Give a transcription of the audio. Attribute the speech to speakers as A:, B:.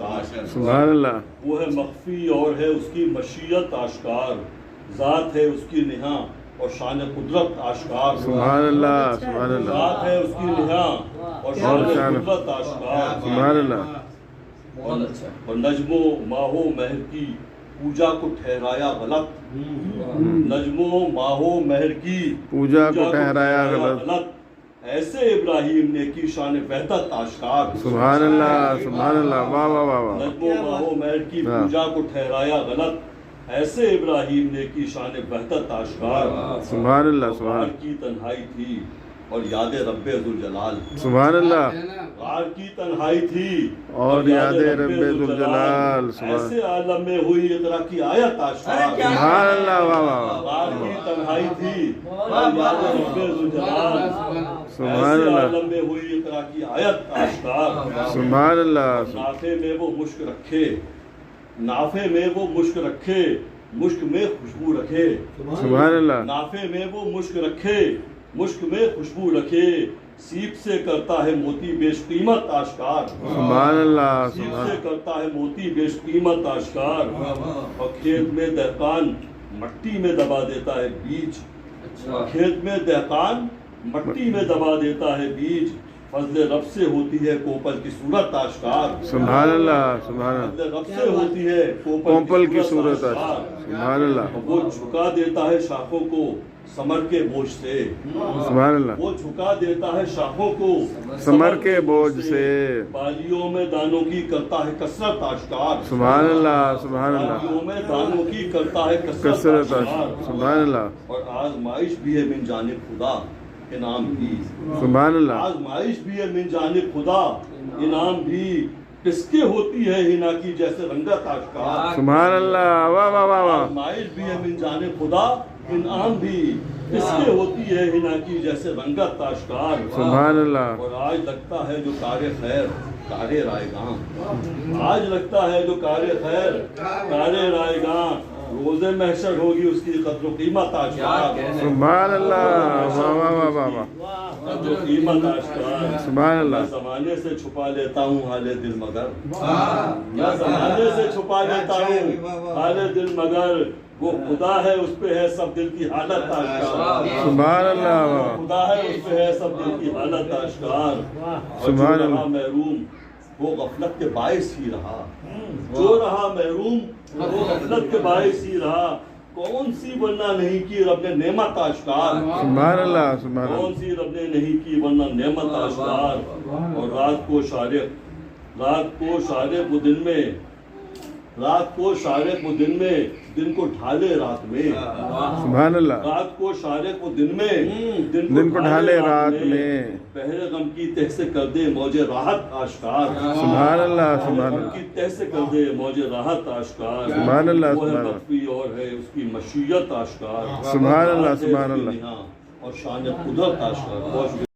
A: آشکار،
B: سبحان اللہ،
A: وہ ہے مخفی اور ہے اس کی مشیت آشکار، ذات ہے اس کی نہاں اور شان قدرت آشکار،
B: سبحان اللہ، سبحان اللہ،
A: ذات ہے اس کی نہاں اور شان قدرت آشکار،
B: سبحان اللہ،
A: اور نجم و ماہ و مہر کی پوجا کو ٹھہرایا غلط، نجم و ماہ و مہر کی
B: پوجا کو ٹھہرایا غلط،
A: ایسے ابراہیم نے کی شان وحدت آشکار،
B: سبحان اللہ، سبحان اللہ، واہ واہ واہ واہ،
A: نجم و ماہ و مہر کی پوجا کو ٹھہرایا غلط، ایسے ابراہیم نے کی شان وحدت آشکار،
B: سبحان اللہ، سبحان
A: غار
B: اللہ،
A: کی تنہائی تھی اور یاد رب ذوالجلال،
B: سبحان اللہ،
A: غار کی تنہائی تھی
B: اور یاد رب ذوالجلال،
A: ایسے عالم میں ہوئی اقرا کی آیت آشکار،
B: سبحان اللہ، واہ واہ واہ،
A: غار کی تنہائی تھی اور یاد رب ذوالجلال،
B: سبحان
A: ایسے
B: اللہ،
A: عالم میں ہوئی اقرا کی آیت آشکار،
B: سبحان اللہ،
A: نافے میں وہ مشک رکھے، نافے میں وہ مشک رکھے، مشک میں خوشبو رکھے،
B: سبحان اللہ،
A: نافے میں وہ مشک رکھے، مشک میں خوشبو رکھے، سیپ سے کرتا ہے موتی بیش قیمت آشکار،
B: سبحان اللہ،
A: سیپ
B: سبحان
A: سے کرتا ہے موتی بیش قیمت آشکار، اور کھیت میں دہقان مٹی میں دبا دیتا ہے بیج، کھیت میں دہقان مٹی میں دبا دیتا ہے بیج، فضل رب سے ہوتی ہے کوپل کی صورت آشکار،
B: سبحان اللہ، سبحان اللہ،
A: فضل رب سے ہوتی ہے
B: کوپل کی صورت
A: آشکار،
B: سبحان اللہ،
A: وہ جھکا دیتا ہے شاخوں کو ثمر کے بوجھ سے،
B: سبحان اللہ،
A: وہ جھکا دیتا ہے شاخوں کو
B: ثمر کے بوجھ سے،
A: بالیوں میں دانوں کی کرتا ہے کثرت آشکار،
B: سبحان اللہ، سبحان اللہ،
A: بالیوں میں دانوں کی کرتا ہے کثرت
B: کثرت،
A: آشکار،
B: سبحان اللہ،
A: اور آزمائش بھی ہے من جانب خدا انعام بھی،
B: سبحان اللہ،
A: آزمائش بھی ہے من جانب خدا انعام بھی، کس کے ہوتی ہے ہنا کی جیسے رنگت آشکار،
B: سبحان اللہ، واہ واہ واہ واہ،
A: آزمائش بھی ہے من جانب خدا انعام بھی، کس کے ہوتی ہے ہنا کی جیسے رنگت آشکار،
B: سبحان اللہ،
A: اور آج لگتا ہے جو کار خیر کار رائے گاں، آج لگتا ہے جو کار خیر کار رائے گاں، روز محشر ہوگی اس کی قدر و قیمت آشکار،
B: سبحان اللہ، واہ واہ واہ واہ واہ،
A: قدر و قیمت آشکار،
B: سبحان
A: میں
B: اللہ،
A: زمانے سے چھپا لیتا ہوں حال دل مگر، میں زمانے سے چھپا لیتا ہوں حال دل مگر، وہ خدا ہے اس پہ ہے سب دل کی حالت آشکار،
B: سبحان اللہ،
A: خدا ہے اس پہ ہے سب دل کی حالت آشکار، اور جو
B: سبحان
A: رہا
B: اللہ،
A: محروم وہ غفلت کے باعث ہی رہا، جو رہا محروم وہ غفلت کے باعث ہی رہا، کون سی ورنہ نہیں کی رب نے نعمت آشکار،
B: سبحان اللہ، سبحان اللہ،
A: کون سی رب نے نہیں کی ورنہ نعمت آشکار، اور رات کو شارق وہ دن میں، رات کو شارق وہ دن میں، دن کو ڈھالے رات میں،
B: سبحان اللہ،
A: رات کو شارق وہ دن میں،
B: دن کو ڈھالے رات میں،
A: بحر غم کی تہ سے کر دے موج راحت آشکار،
B: سبحان اللہ،
A: بحر
B: سبحان
A: غم
B: اللہ،
A: کی تہ سے کر دے موج راحت آشکار،
B: سبحان اللہ،
A: وہ ہے
B: سبحان اللہ،
A: مخفی اور ہے اس کی مشیت آشکار،
B: سبحان اللہ،
A: ذات ہے
B: سبحان
A: اس کی
B: اللہ،
A: نہاں اور شان قدرت آشکار، بہت شکریہ۔